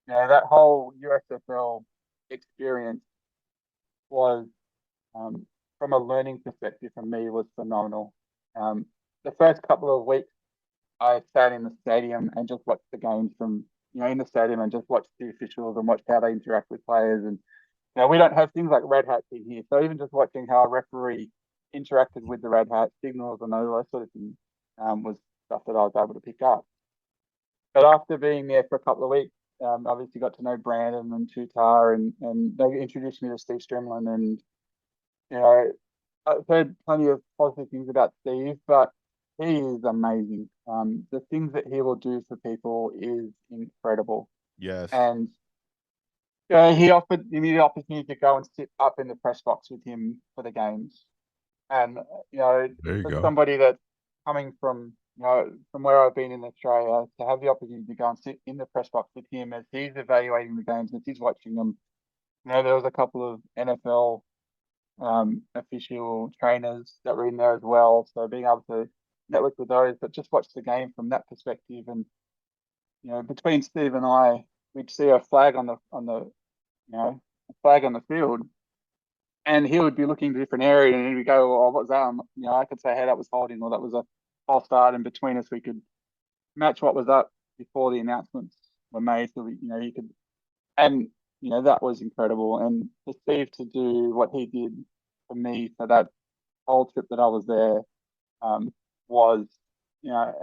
that whole USFL experience was, um, from a learning perspective, for me, was phenomenal. Um, the first couple of weeks, I sat in the stadium and just watched the games from, in the stadium and just watched the officials and watched how they interact with players. And, we don't have things like red hats in here. So even just watching how a referee interacted with the red hat signals and all those sort of things, was stuff that I was able to pick up. But after being there for a couple of weeks, obviously got to know Brandon and Tuta, and they introduced me to Steve Strimling. And, you know, I've heard plenty of positive things about Steve, but he is amazing. The things that he will do for people is incredible. Yes. And he offered me the opportunity to go and sit up in the press box with him for the games. And There you for go. somebody that's coming from, from where I've been in Australia, to have the opportunity to go and sit in the press box with him as he's evaluating the games, as he's watching them. There was a couple of NFL official trainers that were in there as well. So being able to network with those, but just watch the game from that perspective. And between Steve and I, we'd see a flag on the a flag on the field, and he would be looking to a different area, and he'd go, "Oh, what was that?" And, I could say, "Hey, that was holding," or "That was a false start." And between us, we could match what was up before the announcements were made. So he could, and that was incredible. And for Steve to do what he did for me for that whole trip that I was there, was, you know,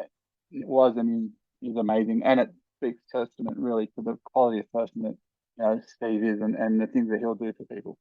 it was and is amazing. And it speaks testament really to the quality of person that Steve is, and the things that he'll do for people.